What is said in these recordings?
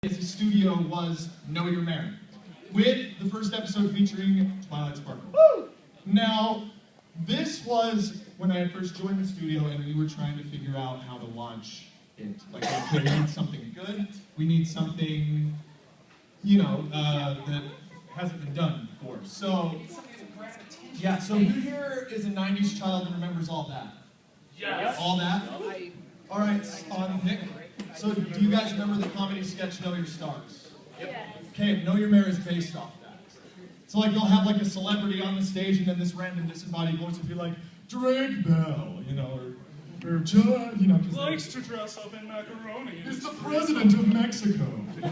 As a studio was Know Your Mare, with the first episode featuring Twilight Sparkle. Woo! Now, this was when I had first joined the studio and we were trying to figure out how to launch it. Like, okay, we need something good, we need something, you know, that hasn't been done before. So, yeah, so who here is a 90s child and remembers All That? Yes. All That? All right, on Nick. So, do you guys remember the comedy sketch Know Your Stars? Yes. Okay, Know Your Mare is based off that. So, like, they'll have like a celebrity on the stage, and then this random disembodied voice will be like, Drake Bell, you know, or John, you know, Likes to dress up in macaroni. He's the president of Mexico. You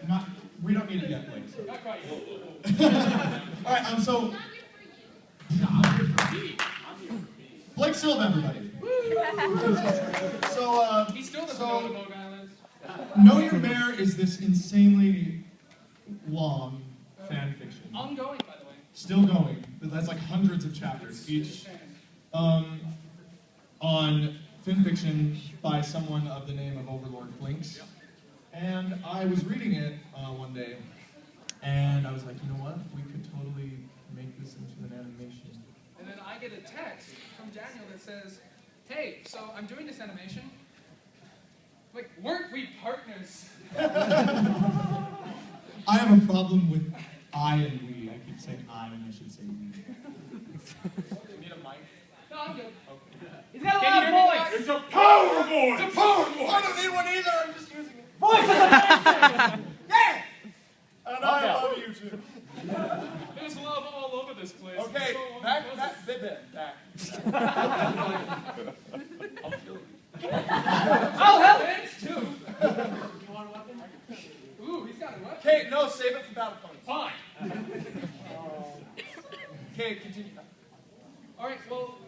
know? We don't need it yet, Blake. So. Not quite. All right, so. Blake Silva, everybody. He still doesn't know what Bogyle is. Know Your Mare is this insanely long fan fiction. Ongoing, by the way. Still going. That's like hundreds of chapters each. On FimFiction by someone of the name of Overlord Flinks. And I was reading it one day, and I was like, you know what? We could totally make this into an animation. And then I get a text from Daniel that says, hey, so I'm doing this animation. Like, weren't we partners? I have a problem with I and we. I keep saying I and I should say we. You need a mic? No, I'm good. Okay. He's got a Can lot you of hear me voice. now? It's a power voice! It's a power voice! I don't need one either. I'm just using it. Voice of the nation. Yeah. And I love you too. There's love all over this place. Okay, So back. I'll kill you. I'll help it too. You want a weapon? Ooh, he's got a weapon. Okay, no, save it for battle ponies. Fine. Okay, continue. All right, well,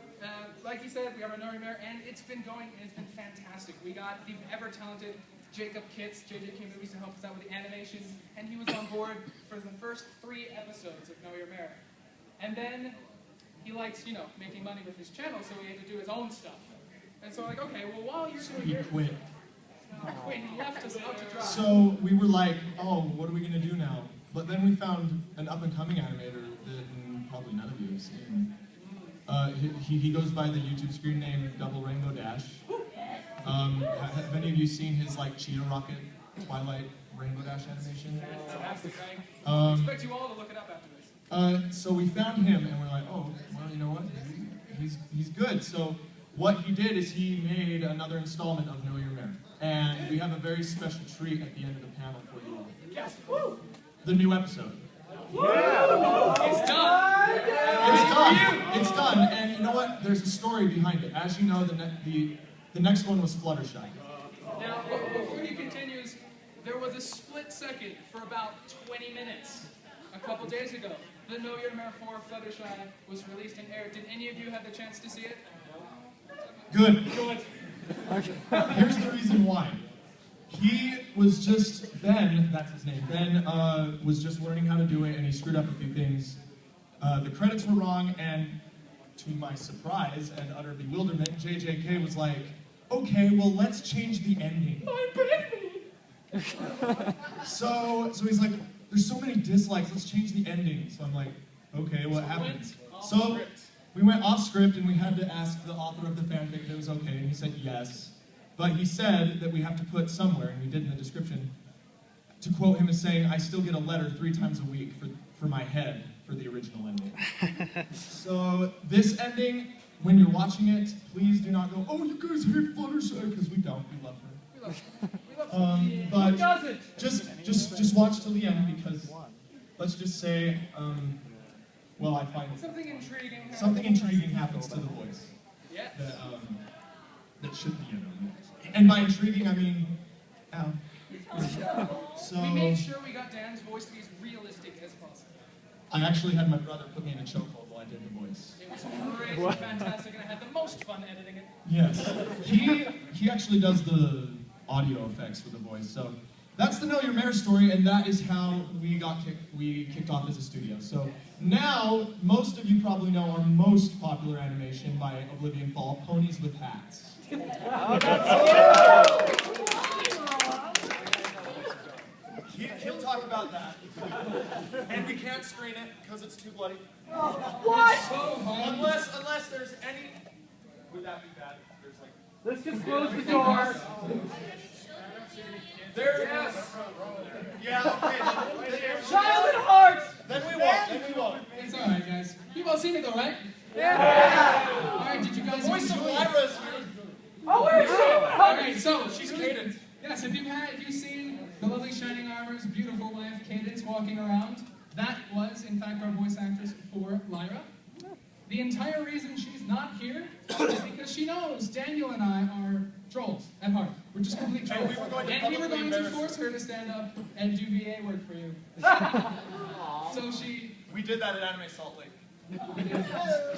like you said, we have a Know Your Mare, and it's been going, and it's been fantastic. We got the ever-talented Jacob Kitts, JJK Movies, to help us out with the animations, and he was on board for the first 3 episodes of Know Your Mare. And then he likes, you know, making money with his channel, so he had to do his own stuff. And so like, okay, well, while you're doing He your... quit. Wait, he left us out to dry. So we were like, oh, what are we gonna do now? But then we found an up-and-coming animator that probably none of you have seen. He goes by the YouTube screen name Double Rainbow Dash. Have any of you seen his like Cheetah Rocket Twilight Rainbow Dash animation? Fantastic, right? I expect you all to look it up after this. So we found him and we're like, oh, well, you know what? He's good. So what he did is he made another installment of Know Your Mare. And we have a very special treat at the end of the panel for you all. Yes. The new episode. It's done. It's done. And you know what? There's a story behind it. As you know, the next one was Fluttershy. Now, before he continues, there was a split second for about 20 minutes a couple days ago. The Know Your Mare 4 Fluttershy was released and aired. Did any of you have the chance to see it? Good. Good. Here's the reason why. He was just, Ben, that's his name, Ben was just learning how to do it and he screwed up a few things. The credits were wrong and to my surprise and utter bewilderment, JJK was like, okay, well let's change the ending. My baby! So he's like, there's so many dislikes, let's change the ending. So I'm like, okay, what happened? So we went off script and we had to ask the author of the fanfic if it was okay and he said yes. But he said that we have to put somewhere, and we did in the description, to quote him as saying, I still get a letter 3 times a week for my head for the original ending. So this ending, when you're watching it, please do not go, oh, you guys hate Fluttershy, because we don't. We love her. We love her. We love her. But Who doesn't? just watch till the end because let's just say, well, I find Something intriguing. something intriguing happens to the voice Yes. that should be in them. And by intriguing, I mean, ow. So We made sure we got Dan's voice to be as realistic as possible. I actually had my brother put me in a chokehold while I did the voice. It was great and fantastic, and I had the most fun editing it. Yes, he actually does the audio effects for the voice. So that's the Know Your Mare story, and that is how we kicked off as a studio. So now most of you probably know our most popular animation by Oblivion Fall, Ponies with Hats. Oh, that's Just close the door. There. Yes. Yeah. Okay. Child at heart. Then we won't. Then we won't. It's all right, guys. You've all seen me though, right? Yeah. All right. Did you guys Voice of enjoy it? Lyra's. Oh, where is she? All right. So She's Cadence. yes, if you've seen the lovely shining armor's beautiful wife Cadence walking around, that was in fact our voice actress for Lyra. The entire reason she's not here is because she knows Daniel and I are trolls at heart. We're just complete trolls. And we were going to force her to stand up and do VA work for you. So she... We did that at Anime Salt Lake.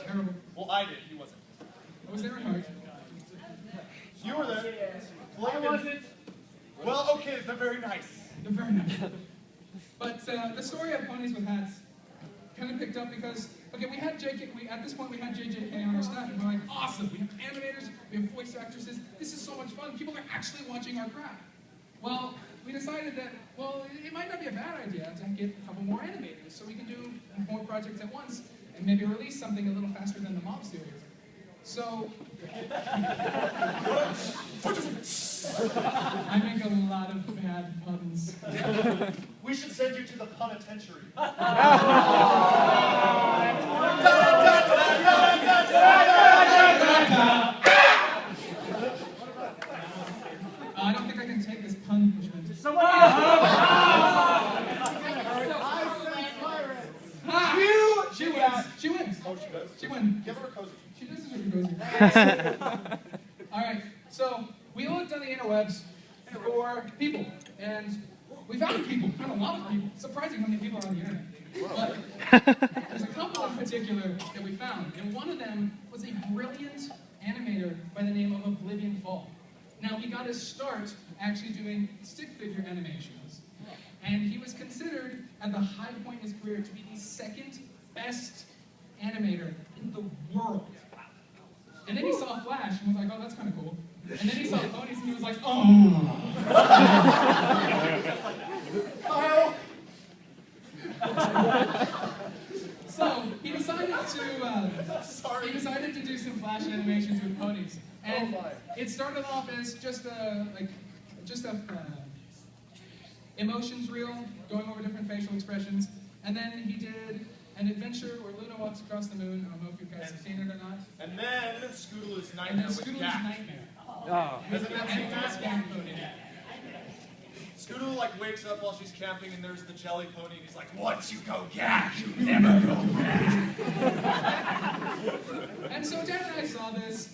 Terrible. Well, I did. He wasn't. I was there at heart. You were there. I wasn't. Well, okay. They're very nice. They're very nice. But the story of Ponies with Hats kind of picked up because, okay, we had at this point we had JJK on our staff, and we're like, awesome, we have animators, we have voice actresses, this is so much fun, people are actually watching our crap. Well, we decided that, well, it might not be a bad idea to get a couple more animators so we can do more projects at once and maybe release something a little faster than the Mob series. So, I make a lot of bad puns. We should send you to the penitentiary. I don't think I can take this punishment. Someone She wins. She wins. Oh, she does? She wins. Give her a cozy. She does deserve a cozy. All right. So we looked on the interwebs for people, and we found people. Found a lot of people. Surprising how many people are on the internet. But there's a couple in particular that we found, and one of them was a brilliant animator by the name of Oblivion Fall. Now, he got his start actually doing stick figure animations, and he was considered at the high point in his career to be the second best animator in the world. And then he saw Flash and was like, oh, that's kind of cool. And then he saw Ponies and he was like, oh. So he decided to do some Flash animations with Ponies. And it started off as just a emotions reel, going over different facial expressions. And then he did an adventure where Luna walks across the moon. I don't know if you guys have seen it or not. And then Scoodle's And Nightmare then with Scoodle's Gak. Nightmare. Oh. And that's Gak Pony. Scoodle like wakes up while she's camping and there's the jelly pony and he's like, once you go Gak, you never go back. And so Dan and I saw this.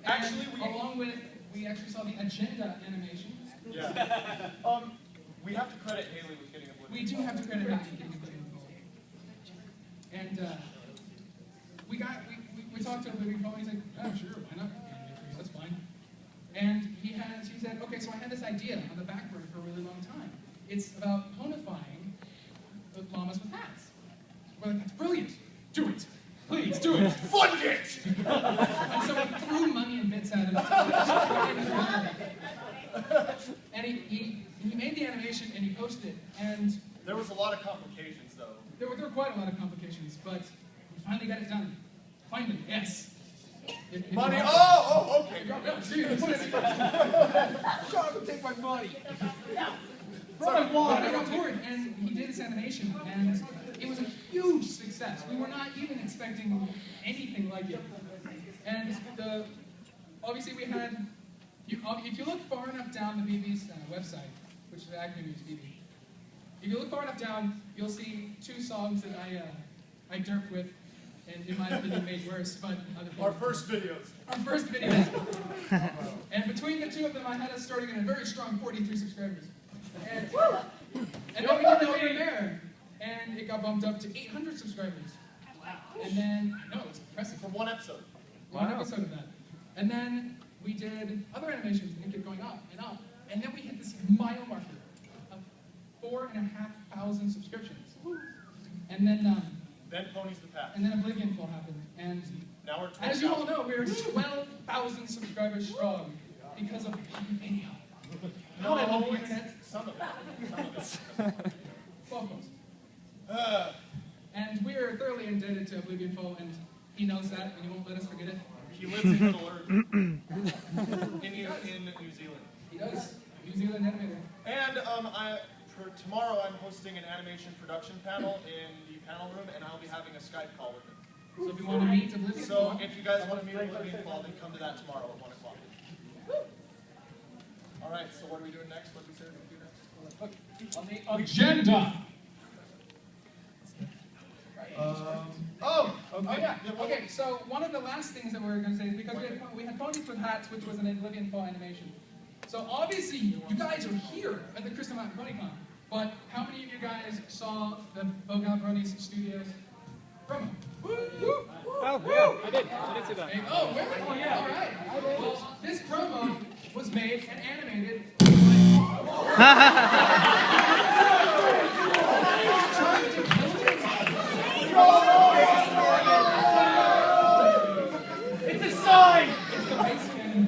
Actually, we actually saw the agenda animation. Yeah. We have to credit Haley with getting Oblivion. We do have to credit Happy getting Oblivion Fall. And we talked to Oblivion Fall, and he's like, oh sure, why not? That's fine. And he said, okay, so I had this idea on the back burner for a really long time. It's about ponifying llamas with hats. We're like, that's brilliant. Do it. Please, do it. Fund it! And so we threw money and bits at him. And he made the animation and he posted it. And There was a lot of complications though. there were quite a lot of complications, but we finally got it done. Finally, yes. Money? Oh, okay. No, seriously. Shut up and take my money. But I got bored, and he did this animation, and it was a huge success. We were not even expecting anything like it. And obviously we had, if you look far enough down the BB's website, which is Acme News BB, if you look far enough down, you'll see two songs that I derped with, and in my opinion made worse, but other people. Our first videos. Our first videos. And between the two of them, I had us starting at a very strong 43 subscribers. And then we did No You're There, and it got bumped up to 800 subscribers. Wow. And then, I know, it was impressive. From one episode. One episode of that. And then we did other animations, and it kept going up and up. And then we hit this mile marker of 4,500 subscriptions. And then Ponies the Path. And then Oblivion Fall happened. And Now we're 12,000. as you all know, we're 12,000 subscribers strong because of one video. No, I love the internet. some of it. Almost. And we are thoroughly indebted to Oblivion Fall, and he knows that, and he won't let us forget it. He lives in Middle Earth. And he is He does. New Zealand animator. And for tomorrow, I'm hosting an animation production panel in the panel room, and I'll be having a Skype call with him. So if you want to meet Oblivion So Fall, if you guys want to meet Oblivion Fall, then come to that tomorrow at 1 o'clock. All right, so what are we doing next? What do we say we're going to do next? on the agenda. Oh, Oh yeah. Okay. So one of the last things that we were going to say is because we had Ponies with Hats, which was an Oblivion Fall animation. So obviously you guys are here at the Crystal Mountain PonyCon, but how many of you guys saw the BogyleBronies Studios promo? Woo! Oh, yeah, I did see that. Oh, really? Oh, yeah. All right. Well, this promo was made and animated. It's a sign! It's the base cannon.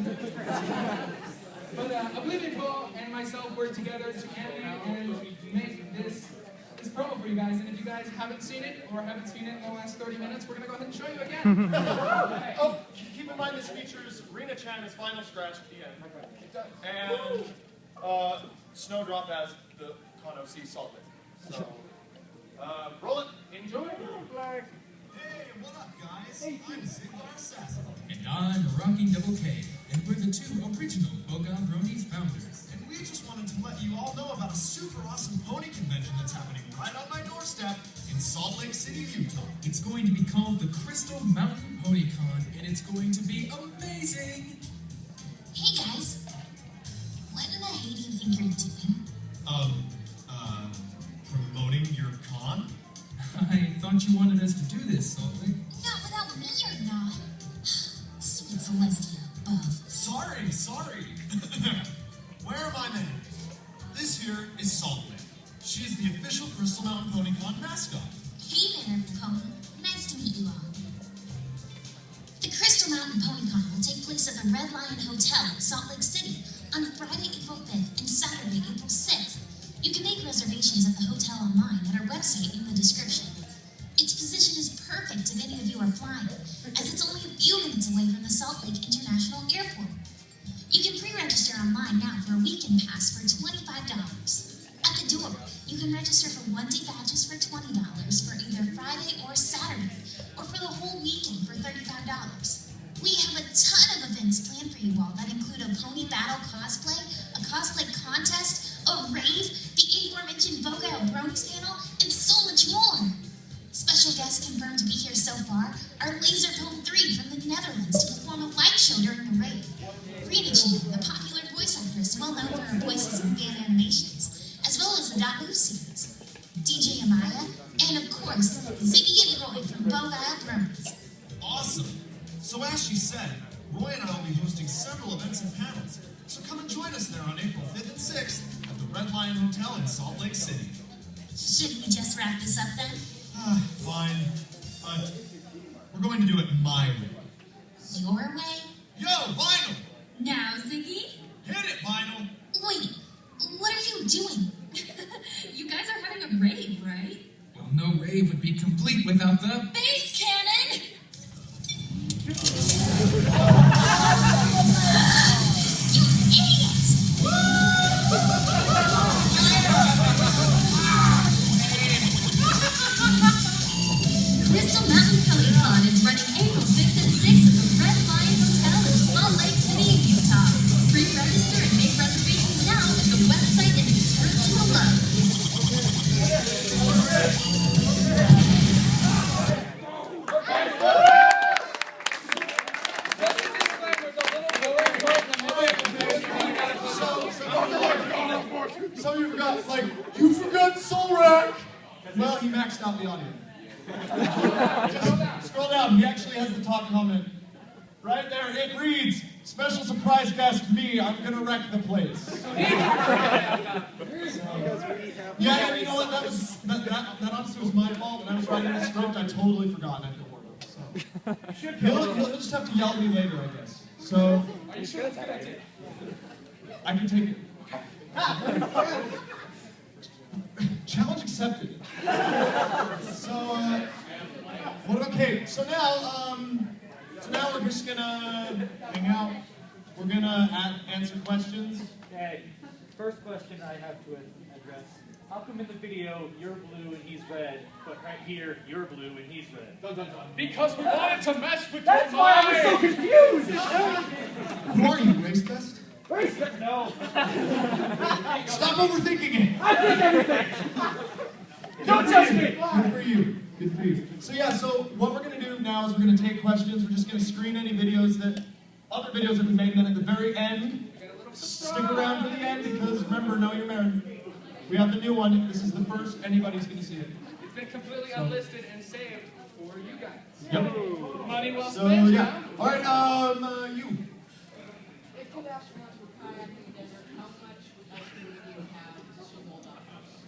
But Oblivion Fall and myself worked together to animate and make this promo for you guys. And if you guys haven't seen it or haven't seen it in the last 30 minutes, we're going to go ahead and show you again. Oh, keep in mind this features Rena Chan as Final Scratch at the end. And Snowdrop as the Con OC Salt Lake. So, roll it. Enjoy. Hey, what up, guys? I'm Xiggy and I'm Rocking Double K, and we're the two original BogyleBronies founders. And we just wanted to let you all know about a super awesome pony convention that's happening right on my doorstep in Salt Lake City, Utah. It's going to be called the Crystal Mountain PonyCon, and it's going to be amazing. Hey guys, what in the hell do you think you're doing? Promoting your con? I thought you wanted us to do this, Salt Lake. Not without me or not. Sweet Celestia above. Sorry. Where are my men? This here is Salt Lake. She is the official Crystal Mountain PonyCon mascot. Hey there, Pony. Nice to meet you all. The Crystal Mountain PonyCon will take place at the Red Lion Hotel in Salt Lake City on Friday, April 5th and Saturday, April 6th. You can make reservations at the hotel online at our website in the description. Its position is perfect if any of you are flying, as it's only a few minutes away from the Salt Lake International Airport. You can pre-register online now for a weekend pass for $25. At the door, you can register for one-day badges for $20 for either Friday or Saturday, or for the whole weekend for $35. We have a ton of events planned for you all that include a pony battle cosplay, a cosplay contest, a rave, the aforementioned BogyleBronies panel, and so much more. Special guests confirmed to be here so far are Laserpone 3 from the Netherlands to perform a light show during the rave. Rena Chan, the popular voice actress well known for her voices in fan animations, as well as the .Move series. DJ Amaya, and of course, Xiggy and Roy from BogyleBronies. Awesome. So as she said, Roy and I will be hosting several events and panels. So come and join us there on April 5th and 6th at the Red Lion Hotel in Salt Lake City. Shouldn't we just wrap this up then? Fine. But we're going to do it my way. Your way? Yo, Vinyl! Now, Ziggy? Hit it, Vinyl! Wait, what are you doing? You guys are having a rave, right? Well, no rave would be complete without the... Base cannon! You idiots! Crystal Mountain PonyCon is running April 5th and 6th at the Red Lion Hotel in Salt Lake City, Utah. Pre-register and make reservations now at the website in the description below. So you forgot Soul Rack! Well, he maxed out the audio. Just scroll down, he actually has the top comment. Right there, it reads, special surprise guest me, I'm gonna wreck the place. Yeah, and you know what, that honestly was my fault. When I was writing the script, I totally forgot and I feel horrible. So, he'll just have to yell at me later, I guess. So, Are you sure that's a good idea? I can take it. Challenge accepted. So, so now we're just gonna hang out. We're gonna answer questions. Okay, first question I have to address. How come in the video you're blue and he's red, but right here you're blue and he's red? Dun, dun, dun. Because we wanted to mess with That's your why I mind. was so confused! Who are you, racist? No. Stop overthinking it. I think everything! Don't judge me! Good for you. Good for you. So yeah, so what we're gonna do now is we're gonna take questions. We're just gonna screen any videos other videos that we made, and then at the very end, stick around to the end because remember, know your merit. We have the new one. This is the first anybody's gonna see it. It's been completely unlisted and saved for you guys. Yep. Money well So spent, yeah. huh? All right. You. If you astronauts were kayaking in the desert, how much ice cream would you have to hold up?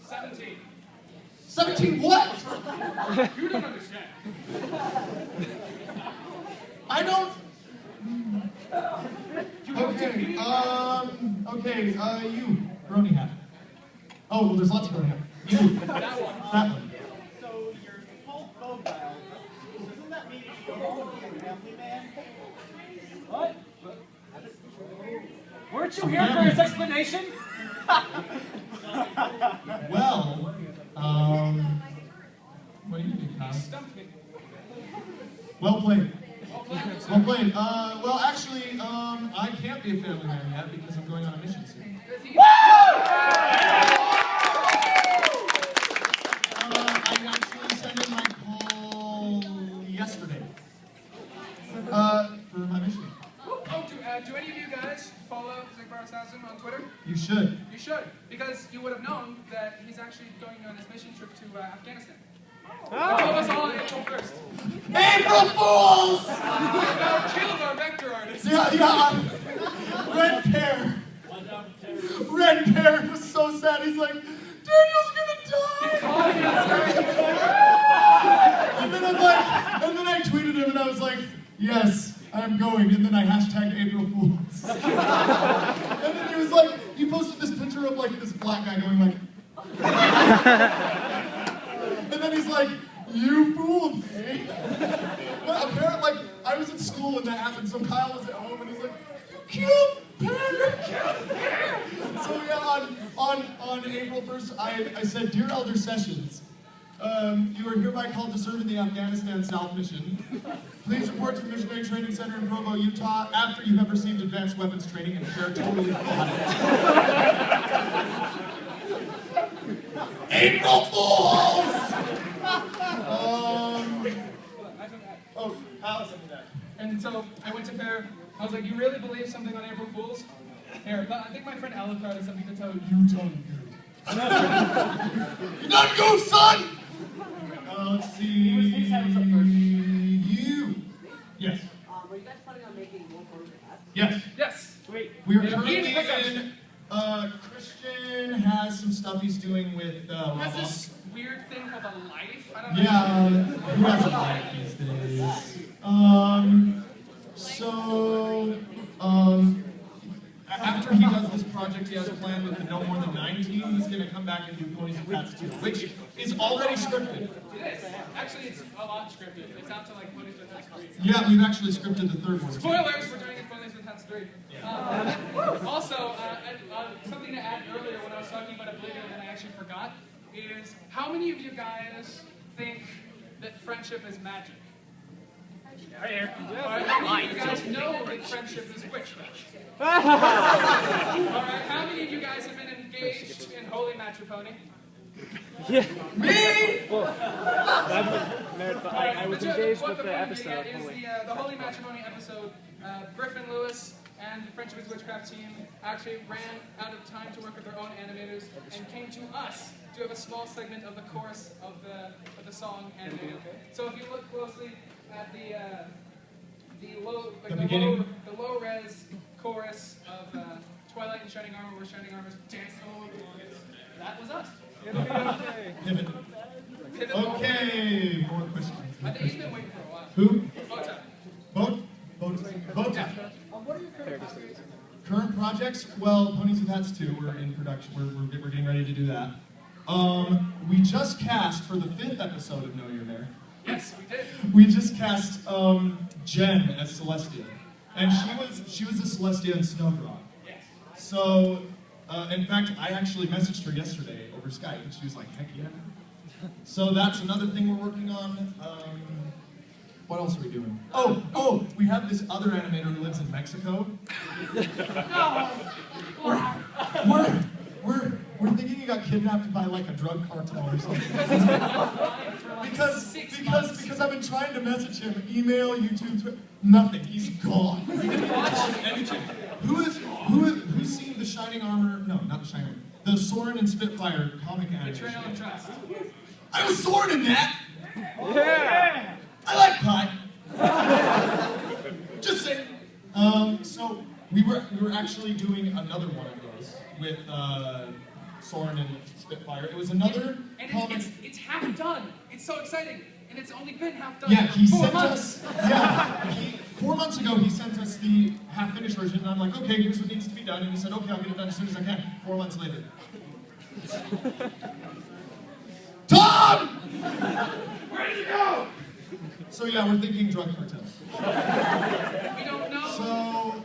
17. 17 what? You don't understand. I don't. Okay. You. Brony hat. Oh, well, there's lots of brony hat. You. That one. That one. So you're full Bogyle. Doesn't that mean you're a family man? What? Weren't you here for his explanation? Well, what do you think, Kyle? Stumped me. Well played. Well played. Well played. Well, actually, I can't be a family man yet because I'm going on a mission soon. I actually sent in my call yesterday for my mission. Do any of you guys follow Xiggy on Twitter? You should. You should, because you would have known that he's actually going on his mission trip to Afghanistan. He told us all on April 1st. April Fools! Killed our vector artist. Yeah. Red Pear. Red Pear was so sad. He's like, Daniel's gonna die. And then I tweeted him and I was like, yes, I'm going. And then I hashtagged April Fools. And then he was like, he posted this picture of like this black guy going like, and then he's like, you fooled me. But apparently, like, I was at school when that happened, so Kyle was at home and he's like, you killed Pear! So yeah, on April 1st, I said, Dear Elder Sessions, you are hereby called to serve in the Afghanistan South Mission. Please report to the Missionary Training Center in Provo, Utah, after you have received advanced weapons training and Pear totally fought it. April Fools! Oh, Allison did that. And so I went to Pear. I was like, you really believe something on April Fools? Here, but I think my friend Alucard has something to tell you. You done good. You done goof, son! Let's see. You. Yes. Are you guys planning on making more photos of that? Yes. Yes. Sweet. We are currently in. Christian has some stuff he's doing with. Has this weird thing called a life? I don't know. Yeah, who has a life these days? After he does this project he has planned with the No More Than 9 team, he's going to come back and do Ponies and Cats 2, which is already scripted. It is. Actually, it's a lot scripted. It's out to like Ponies with Cats 3. Yeah, we've actually scripted the third one. Spoilers, we're doing it Ponies with Cats 3. Also, something to add earlier when I was talking about Oblivion that I actually forgot is how many of you guys think that friendship is magic? Right here. Alright, how many of you guys know that friendship is witchcraft? Alright, how many of you guys have been engaged in holy matrimony? Yeah. Me! Well, I was engaged with the episode. Is the holy matrimony episode. Griffin Lewis and the Friendship is Witchcraft team actually ran out of time to work with their own animators and came to us to have a small segment of the chorus of the song animated. So if you look closely at the low res chorus of Twilight and Shining Armor, where Shining Armor's dancing all over the place, that was us. Pivot. Okay, more questions. I think he's been waiting for a while. Who? Bota. Bota. Current projects? Well, Ponies with Hats 2, we're in production. We're getting ready to do that. We just cast for the 5th episode of Know Your Mayor. Yes, we did. We just cast Jen as Celestia, and she was a Celestia in Snowdrop. Yes. So In fact, I actually messaged her yesterday over Skype, and she was like, heck yeah. So that's another thing we're working on. What else are we doing? Oh, we have this other animator who lives in Mexico. We're thinking he got kidnapped by like a drug cartel or something. because I've been trying to message him, email, YouTube, Twitter, nothing. He's gone. We didn't watch anything. Who's seen the Shining Armor? No, not the Shining Armor. The Soren and Spitfire comic animation. Betrayal of Trust. I was Soren in that. Yeah! I like pie. Just saying. So we were actually doing another one of those with Soren and Spitfire. It was another comic. It's half done. It's so exciting. And it's only been half done. Yeah, he for 4 sent months. us. Yeah, 4 months ago he sent us the half-finished version, and I'm like, okay, here's what needs to be done, and he said, okay, I'll get it done as soon as I can. 4 months later. Tom! Where did you go? So yeah, we're thinking drug cartels. We don't know. So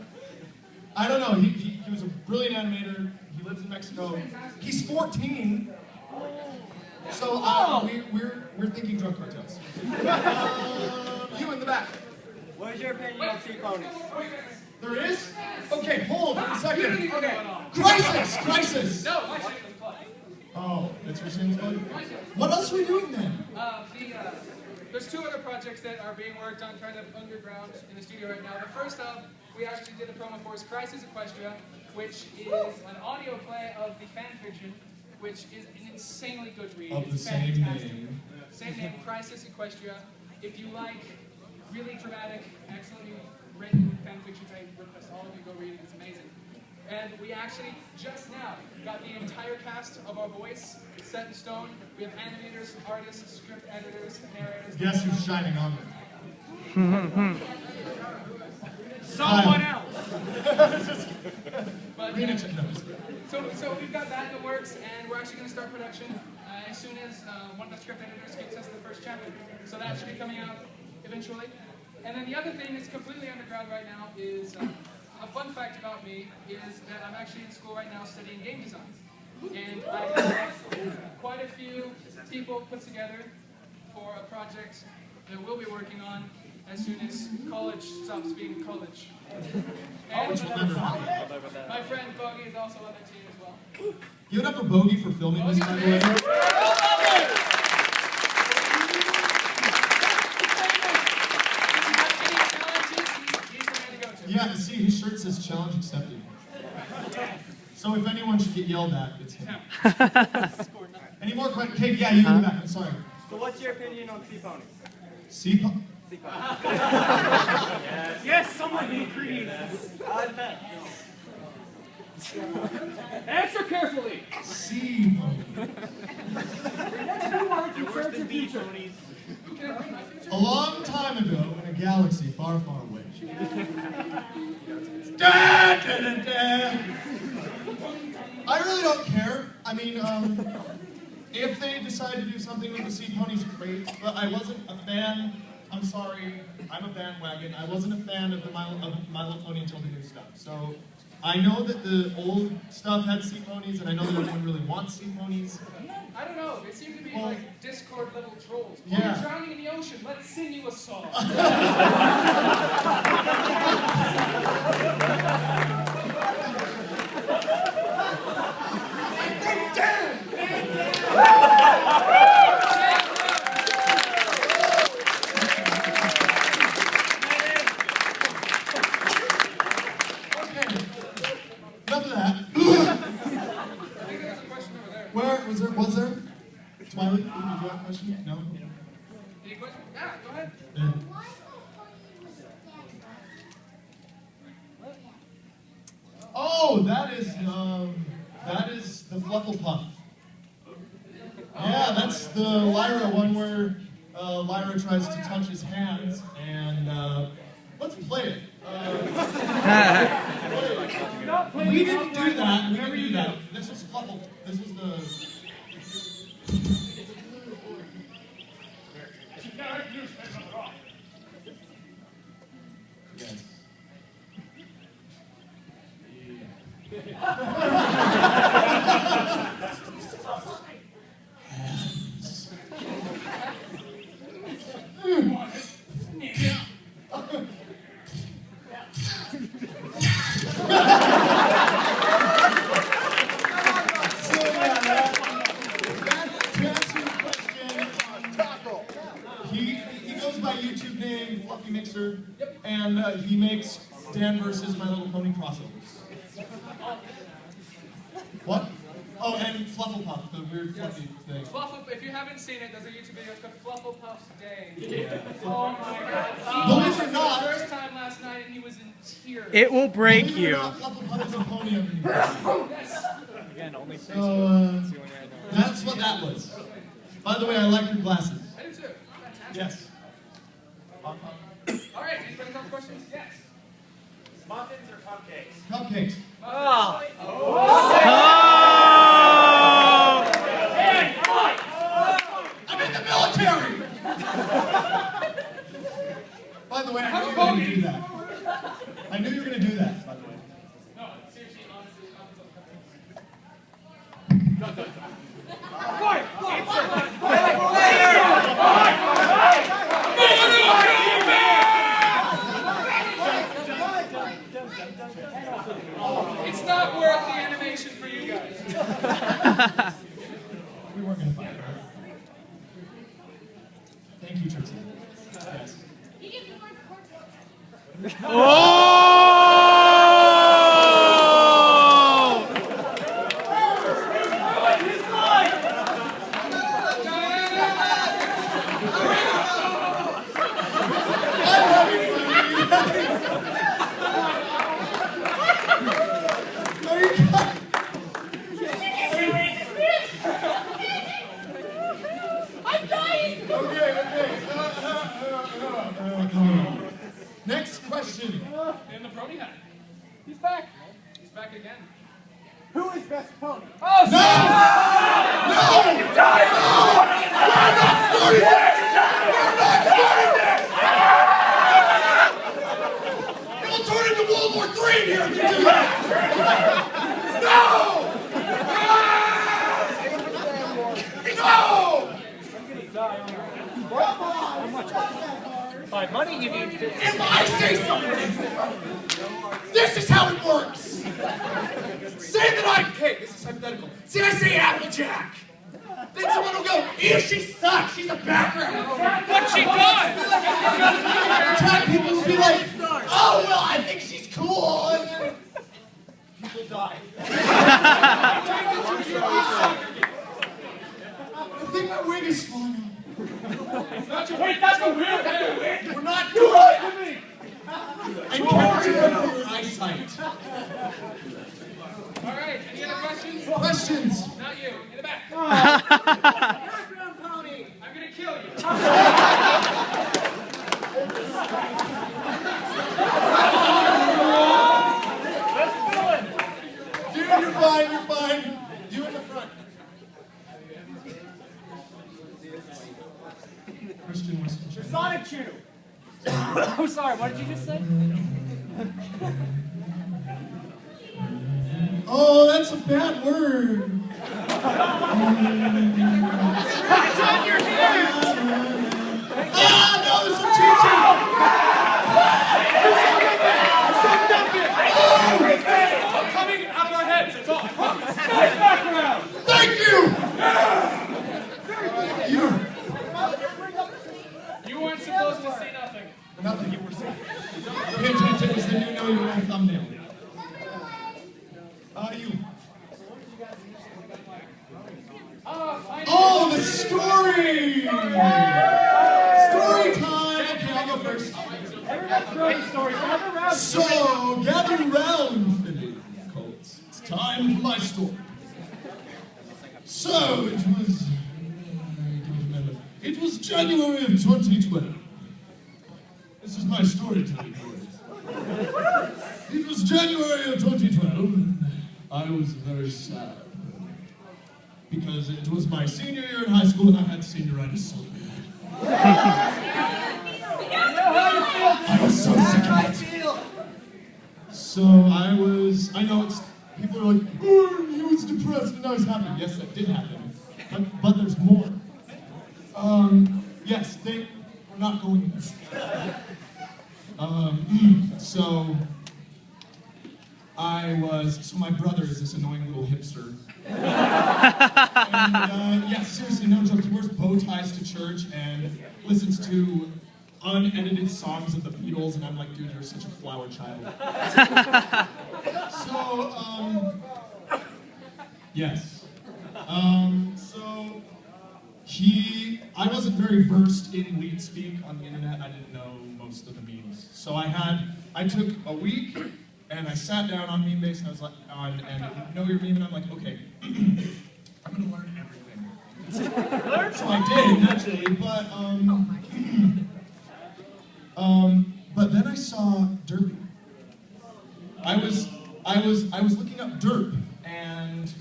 I don't know. He was a brilliant animator. He lives in Mexico. He's 14. So we're thinking drug cartels. You in the back. What is your opinion on sea ponies? There is? Okay, hold on a second. Okay. Crisis! No, my shit was close. Oh, that's your Shane's bud? What else are we doing then? There's 2 other projects that are being worked on kind of underground in the studio right now. The first up, we actually did a promo for is Crisis Equestria, which is an audio play of the FimFiction, which is an insanely good read. Of the It's same fantastic. name. Same name, Crisis Equestria. If you like really dramatic, excellently written fanfictions, I request all of you go read it. It's amazing. And we actually just now got the entire cast of our voice set in stone. We have animators, artists, script editors, narrators. Guess who's shining on me? Someone else! But, Read yeah. it. No. So we've got that in the works, and we're actually going to start production as soon as one of the script editors gets us the first chapter. So that should be coming out eventually. And then the other thing that's completely underground right now is a fun fact about me is that I'm actually in school right now studying game design. And I have quite a few people put together for a project that we'll be working on as soon as college stops being college. And my friend Bogey is also on the team as well. Give it up for Bogey for filming this, by the way. Yeah, see, his shirt says challenge accepted. So if anyone should get yelled at, it's him. Any more questions? Okay, yeah, you in the back, I'm sorry. So what's your opinion on sea ponies? Sea ponies? Sea ponies. Yes, someone be creative. Answer carefully. Sea ponies. They're worse than bee ponies. A long time ago, in a galaxy far, far away. Da, da, da, da. I really don't care. I mean, if they decide to do something with the sea ponies, great. But I wasn't a fan. I'm sorry. I'm a bandwagon. I wasn't a fan of the My Little Pony until the new stuff. So I know that the old stuff had sea ponies, and I know that everyone really wants sea ponies. I don't know. They seem to be like Discord level trolls. Oh, Yeah. you're drowning in the ocean. Let's sing you a song. Enough of that. I think there's a question over there. Where was there? Smiley, did you have a question? No? Any question? Yeah, go ahead. Yeah. Oh, that is the Flufflepuff. Yeah, that's the Lyra one where Lyra tries to touch his hands, and let's play it. We didn't do that. We didn't do that. This was Fluffle. This was the. Yes. producer, and he makes Dan versus My Little Pony crossovers. What? Oh, and Flufflepuff, the weird fluffy thing. If you haven't seen it, there's a YouTube video called Flufflepuff's Day. Yeah. Oh my god. Believe it or not, the first time last night and he was in tears. It will break believe it or you. not, Flufflepuff is a pony of me. Yes. Again, only So, that's what that was. By the way, I like your glasses. I do too. Fantastic. Yes. All right, anybody have questions? Yes. Muffins or cupcakes? Cupcakes. I'm in the military! By the way, I knew you were going to do that. I knew you were going to do that, by the way. No, seriously, honestly, it's not worth the animation for you guys. We weren't going to fight, right? Thank you, Trixie. Yes. Next question. In the brony hat. He's back. He's back again. Who is best pony? Oh, No! It'll turn into World War III in here if you do that! No! No! By money you need to... If I say something, this is how it works. Say that okay, this is hypothetical. Say I say Applejack. Then someone will go, ew, she sucks, she's a background. what she does! Applejack people will be like, oh, well, I think she's cool. And then people die. I think my wig is falling off. Wait, that's a weird thing. We're not doing it! And capture your eyesight. All right, any other questions? Questions? Not you, in the back. Background pony! I'm gonna kill you. Dude, you're fine, you're fine. You in the front. Christian Western. Sonic Chew! Oh, sorry, what did you just say? Oh, that's a bad word. It's on your hair! Ah, no, there's some teaching. I'm coming out of our heads, it's all. Nice background. Thank you. You weren't supposed to see nothing. Nothing you were saying. Pay attention, is then you know your own thumbnail. You. Oh, the story! Story time! Okay, I'll go first. Everyone's great stories. Gather around. So, gather round, Philly Colts. It's time for my story. So, it was January of 2012. This is my storytelling voice. It was January of 2012, and I was very sad. Because it was my senior year in high school, and I had senioritis so bad. I was so sick of it. So I know it's, people are like, oh, he was depressed and I was happy. Yes, that did happen. But there's more. Yes, they were not going there. So my brother is this annoying little hipster. And, yes, seriously, no joke, he wears bow ties to church and listens to unedited songs of the Beatles, and I'm like, dude, you're such a flower child. So, yes. So, I wasn't very versed in lead speak on the internet. I didn't know most of the memes. So I took a week, and I sat down on meme base, and I was like, and know your meme, and I'm like, okay, I'm gonna learn everything. So I did, naturally, but then I saw Derpy. I was looking up derp, and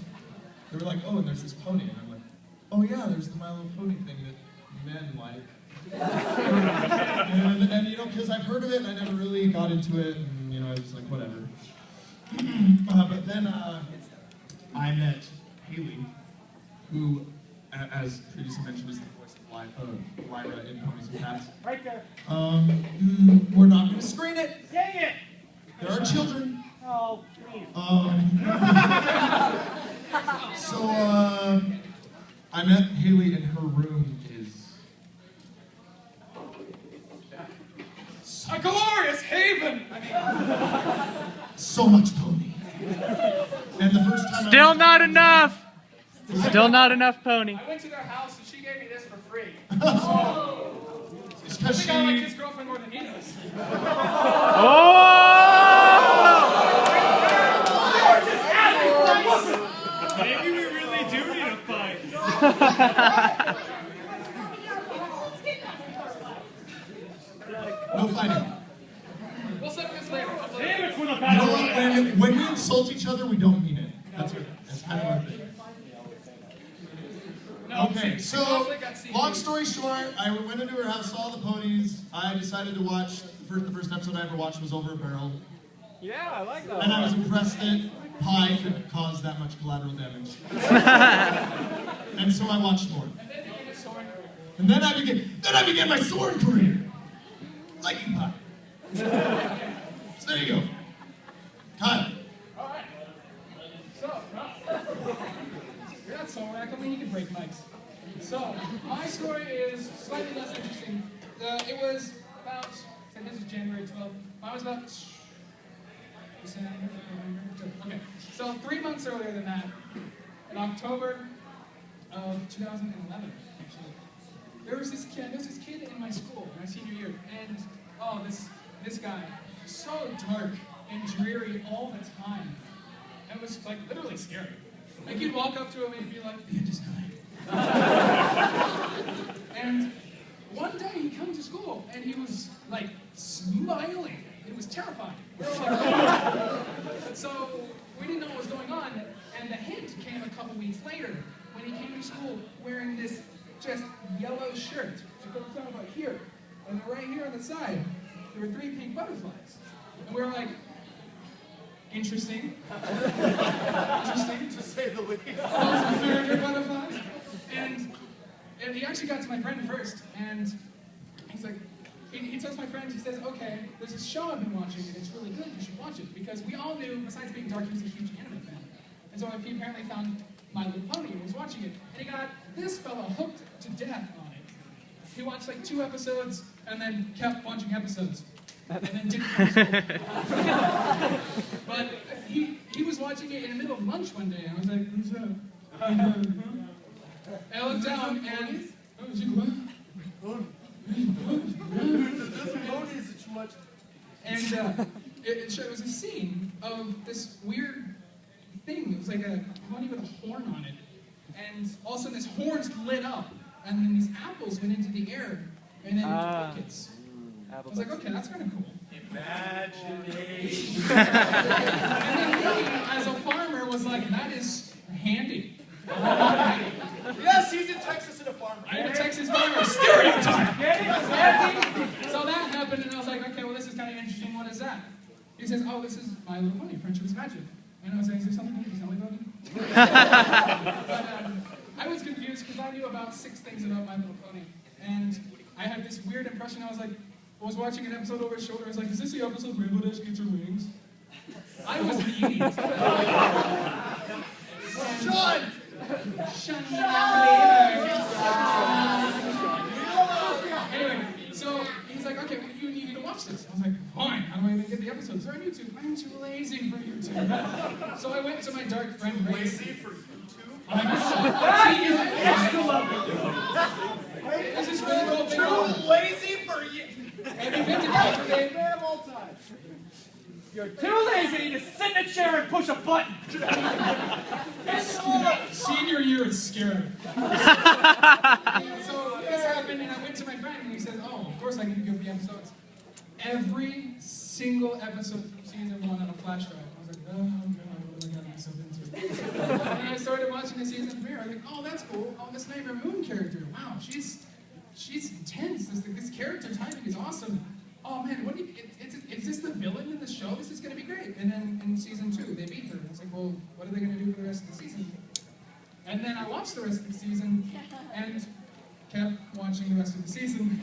they were like, oh, and there's this pony, and I'm like, oh yeah, there's the My Little Pony thing that men like. and you know, because I've heard of it, and I never really got into it, and you know, I was like, whatever. But then I met Haley, who, as previously mentioned, is the voice of Lyra in Ponies and Cats. Right there. We're not going to screen it. Dang it! There are children. Oh, please. So I met Haley, and her room is A glorious haven! so much pony. And the first time Still not enough. Still not enough pony. I went to their house and she gave me this for free. It's I because think I like she. his girlfriend more than he does. Maybe we really do need a fight. No fighting. We'll settle this later. Damn it for the You know battle. what? When we insult each other, we don't mean it. That's kind of our thing. Okay, so long story short, I went into her house, saw the ponies. I decided to watch. The first episode I ever watched was Over a Barrel, Yeah, I like that. and I was impressed that pie could cause that much collateral damage. And so I watched more. And then I began my sword career, liking pie. So there you go, Kyle. Alright. So, you're not so whack. I mean, you can break mics. So, my story is slightly less interesting. It was about, so this is January 12th. Mine was about December, okay. So 3 months earlier than that, in October of 2011, actually, there was this kid in my school, my senior year, and this guy, so dark and dreary all the time. It was like literally scary. Like you'd walk up to him and he'd be like, "The end is nigh." And one day he'd come to school and he was like smiling. It was terrifying. We were like, oh. So we didn't know what was going on, and the hint came a couple weeks later when he came to school wearing this just yellow shirt. It goes down about here, and then right here on the side, there were 3 pink butterflies. And we were like, interesting. Interesting, to say the least. Those favorite butterflies. And he actually got to my friend first, and he's like, he tells my friend, he says, okay, there's this show I've been watching, and it's really good, you should watch it. Because we all knew, besides being dark, he was a huge anime fan. And so he apparently found My Little Pony and was watching it. And he got this fella hooked to death on it. He watched like 2 episodes, and then kept watching episodes. And then didn't finish. But he was watching it in the middle of lunch one day, and I was like, who's that? And I looked down, and oh, is it what? And it was a scene of this weird thing. It was like a pony with a horn on it. And all of a sudden this horn's lit up. And then these apples went into the air. And then crickets. I was like, okay, that's kind of cool. Imagination. And then he, as a farmer, was like, that is handy. Yes, he's in Texas and a farmer. I'm a Texas farmer. Stereotype! So that happened, and I was like, okay, well, this is kind of interesting. What is that? He says, oh, this is My Little Pony, Friendship is Magic. And I was like, is there something you can tell me about it? But I was confused because I knew about 6 things about My Little Pony. And I had this weird impression. I was watching an episode over his shoulder. I was like, is this the episode Rainbow Dash gets her wings? I was an idiot. Sean! Anyway, so he's like, watch this. I was like, fine, how do I even get the episodes? They're on YouTube. I'm too lazy for YouTube. So I went to my dark friend Ray. Lazy for YouTube? This is really cool thing. Too lazy for you. Have you been to Texan? You're too lazy to sit in a chair and push a button. Senior year is scary. So this happened, and I went to my friend, and he said, "Oh, of course I can give the episodes." Every single episode from season 1 on a flash drive. I was like, "Oh God, what am I getting myself into?" And I started watching the season premiere. I was like, "Oh, that's cool. Oh, this Nightmare Moon character. Wow, she's intense. This character timing is awesome. Oh man, is this the villain in the show? This is going to be great." And then in season 2, they beat her. And it's like, well, what are they going to do for the rest of the season? And then I watched the rest of the season and kept watching the rest of the season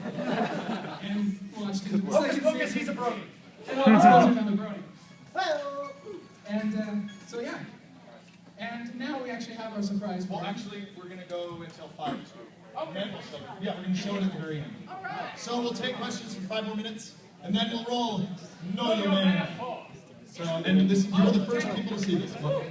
and watched it. Focus, he's a brony. And I'm a brony. And so yeah. And now we actually have our surprise. Well, actually, we're going to go until 5. Okay. Then we'll show it. Yeah, we're going to show it at the very end. All right. So we'll take questions for 5 more minutes, and then we'll roll Know Your Man. So, and this, you're the first people to see this. Well,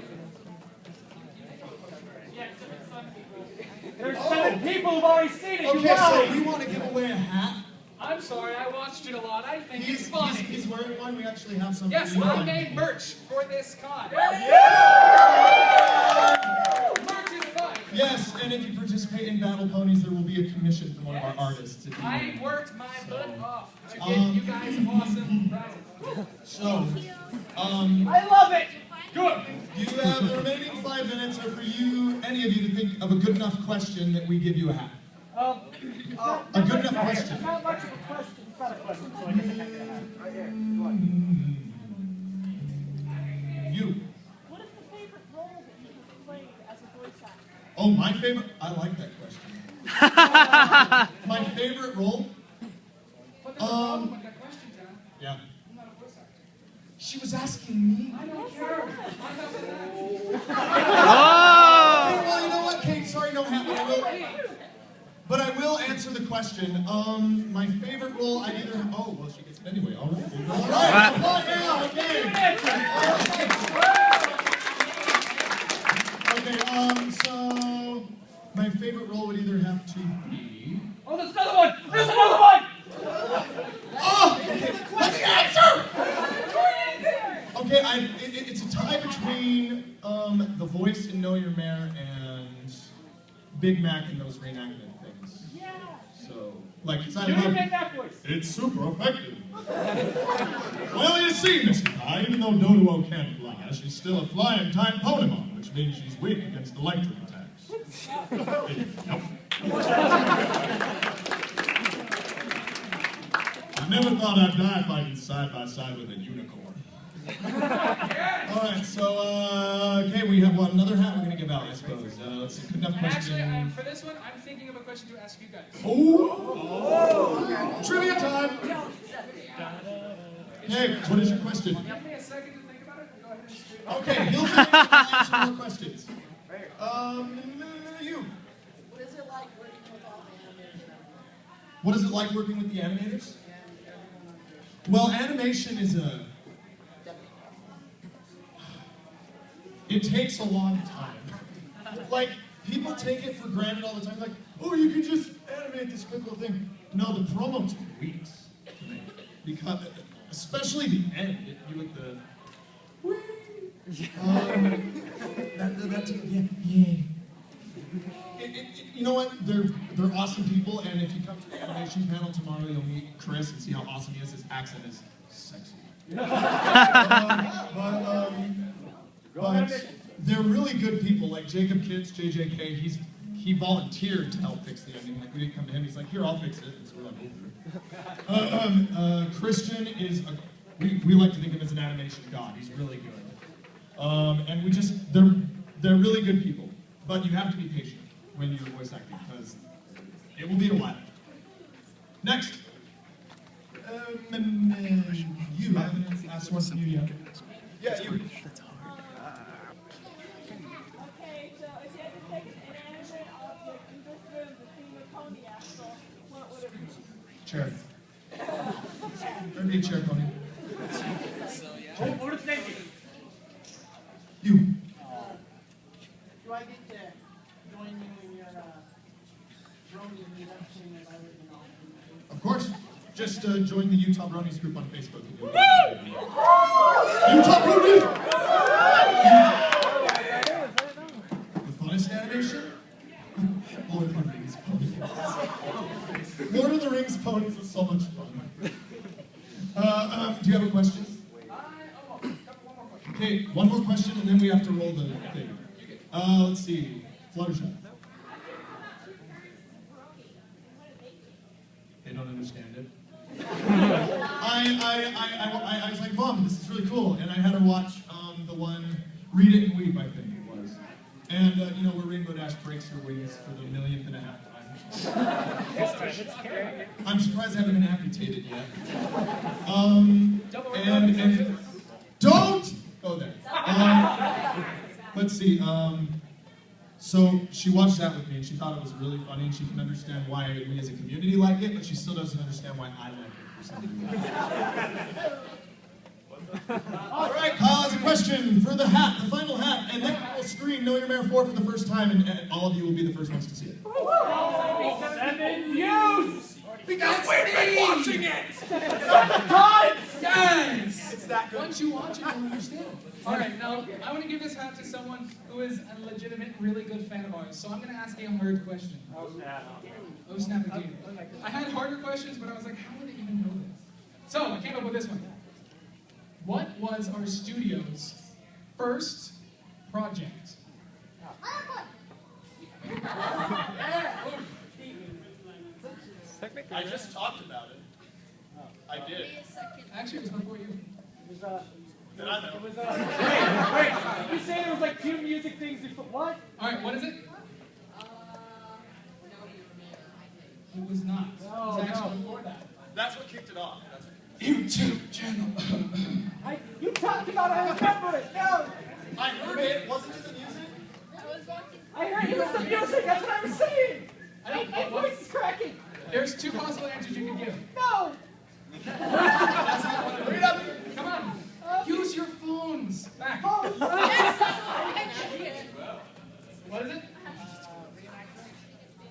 There's 7 people who've already seen it. okay, so we want to give away a hat. I'm sorry, I watched it a lot. I think it's funny. He's wearing one. We actually have some. Yes, for you. I made merch for this con. Merch is fun. Yes, and if you participate in Battle Ponies, there will be a commission from one of our artists. If you I worked my butt off to get you guys awesome prizes. So, I love it. Good. you have the remaining 5 minutes, or for you, any of you, to think of a good enough question that we give you a hat. A good enough question. Not much of a question. It's not a question, so I guess I can't get a hat. You. What is the favorite role that you have played as a voice actor? Oh, my favorite? I like that question. My favorite role? But there's a problem with that question, John. Yeah. I'm not a voice actor. She was asking me. I don't care. I'm not with that. Okay, well, you know what, Kate? Sorry, no hat, but I will answer the question. My favorite role, I either. Oh, well, she gets it anyway. All right. All right. Yeah, okay. Okay. So my favorite role would either have to be. Oh, there's another one. There's another one. Oh, okay. What's the answer? Okay, it's a tie between the voice in Know Your Mare and Big Mac in those reenactment things. Yeah. So, like, cause I You love didn't make that voice. it's super effective. Well, you see, Mr. Pie, even though Dodo can't fly, she's still a flying time Pokemon, which means she's weak against electric attacks. Nope. I never thought I'd die fighting side by side with a unicorn. All right, so okay, we have another hat we're gonna give out, I suppose. Let's see, good enough And question. actually, for this one, I'm thinking of a question to ask you guys. Oh! Trivia time! Hey, what is your question? Give me a second to think about it. Go ahead and shoot. Okay, he'll answer more questions. You. What is it like working with all the animators? What is it like working with the animators? Well, animation is a... It takes a long time. Like, people take it for granted all the time. Like, oh, you can just animate this quick little thing. No, the promo took weeks to make. Because, especially the end. You like the... You know what? They're awesome people, and if you come to the animation panel tomorrow, you'll meet Chris and see how awesome he is. His accent is sexy. But they're really good people. Like Jacob Kitts, JJK, he volunteered to help fix the ending. Like we didn't come to him. He's like, here, I'll fix it. And so we're like, okay. Christian is we like to think of him as an animation god. He's really good. And they're really good people. But you have to be patient when you're voice acting because it will be a while. Next. You haven't asked one from you yet. Yeah, you. Okay, so if you had to take an inanimate object in this room to see the pony axle, what would it be? Chair. be a chair pony. What is thank you? You. Do I get to join you in your brony meetup soon as I live in Austin? Of course. Just join the Utah Bronies group on Facebook. Utah Bronies! The funnest animation? Lord of the Rings ponies. Lord of the Rings ponies was so much fun. Do you have a question? Okay, one more question and then we have to roll the thing. Let's see. Fluttershy. They don't understand it. I was like, Mom, this is really cool. And I had her watch the one Read It and Weep, I think it was. And, you know, where Rainbow Dash breaks her wings for the 1,000,000th time. I'm surprised I haven't been amputated yet. And don't go there. Let's see. So she watched that with me and she thought it was really funny and she can understand why we as a community like it, but she still doesn't understand why I like it for some reason. All right, Kyle has a question for the hat, the final hat, and then we'll screen Know Your Mayor 4 for the first time, and all of you will be the first ones to see it. 7 views! Because we've been watching it! Yes! It's that good. Once you watch it, you'll understand. Alright, now, I want to give this hat to someone who is a legitimate, really good fan of ours. So I'm going to ask you a hard question. Oh, snap indeed. I had harder questions, but I was like, how would they even know this? So, I came up with this one. What was our studio's first project? I just talked about it. I did. Actually, it was before you. It was, Then I know. It was, wait, you say there was like 2 music things before, what? Alright, what is it? It was not. It was actually before that. That's what kicked it off. YouTube channel. You talked about it, I remember it, no! I heard it. Wasn't it the music? I heard it was the music, that's what I was saying! My voice is cracking! There's 2 possible answers you can give. No! That's not one of them. Read up. Come on. Use your phones. Back. What is it?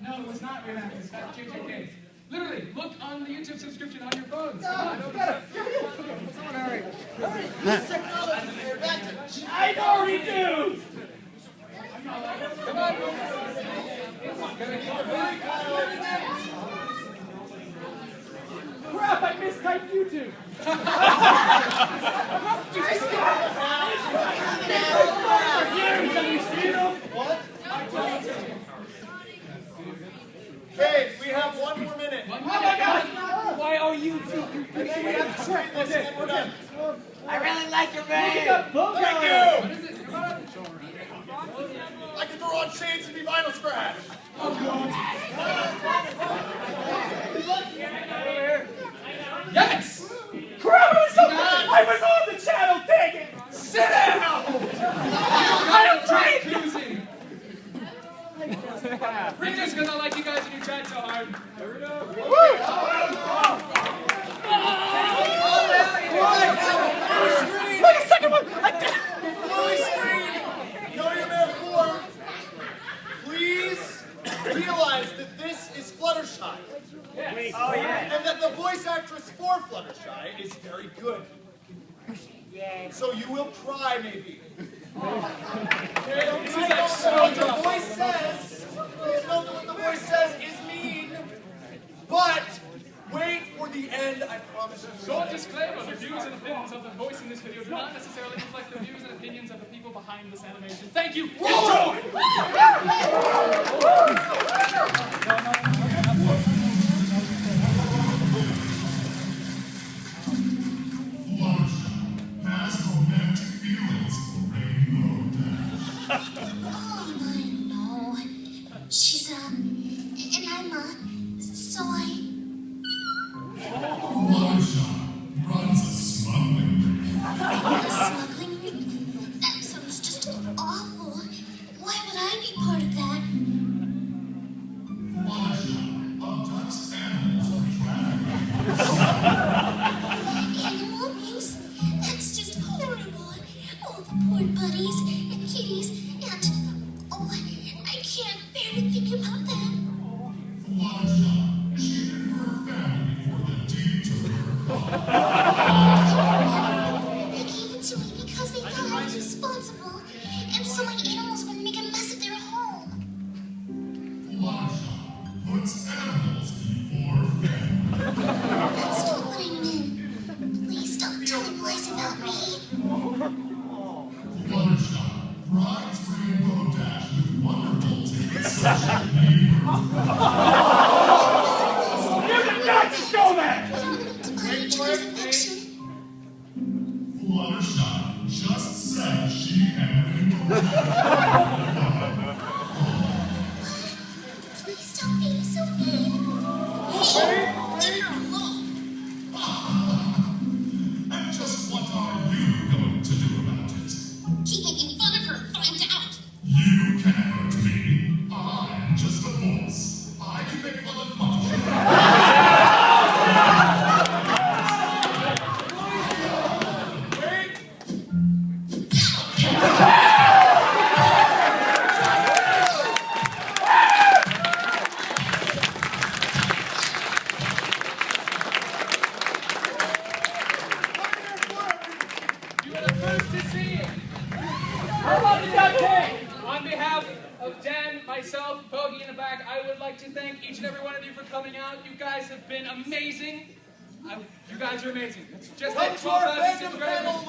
No, it was not reenactors. That's JJK. Literally, look on the YouTube subscription on your phones. Come on. I already do! Come on. Crap, I mistyped YouTube! What? Okay, we have 1 more minute. One more minute. Why are you two? And then we have to screen this and we're done. I really like your Thank man. you! What is it? Come on. I can throw on shades and be vinyl scratch. Yes! Crap, I was on the channel, dang it! Sit down! I'm trying choosing. Just because I like you guys and you tried so hard. Wait a second, what? Before we screen Know Your Mayor 4, please realize that this is Fluttershy. Wait, oh yeah. And that the voice actress for Fluttershy is very good. So you will cry, maybe. This is like so What the tough. voice says, please note that what the voice says is mean, but wait for the end, I promise you. Short disclaimer, the views and opinions of the voice in this video do not necessarily reflect the views and opinions of the people behind this animation. Thank you. Enjoy! Past romantic feelings for Rainbow Dash. Oh, no. She's, an Emma, so Fluttershy runs a smuggling ring. smuggling ring? That sounds just awful. I would think about that. Fluttershy, she and her family before the deed took her. They gave it to me because they thought I was responsible, and so my animals wouldn't make a mess of their home. Fluttershy puts animals before family. That's not what I meant. Please stop telling lies about me. Fluttershy rides Rainbow Dash with wonderful tickets such as Beaver. You did not show that! We don't need to buy each other's affection. Fluttershy just said she and Rainbow Dash. Please stop being so mean. Leave her alone. And just what are you going to do about it? Keep making fun of her and find out. You can't hurt me. I'm just a voice. I can make fun of much. You are the first to see it. How long does that take? On behalf of Dan, myself, Bogey in the back, I would like to thank each and every one of you for coming out. You guys have been amazing. You guys are amazing. It's just Come like to our 12,000 fandom subscribers. panel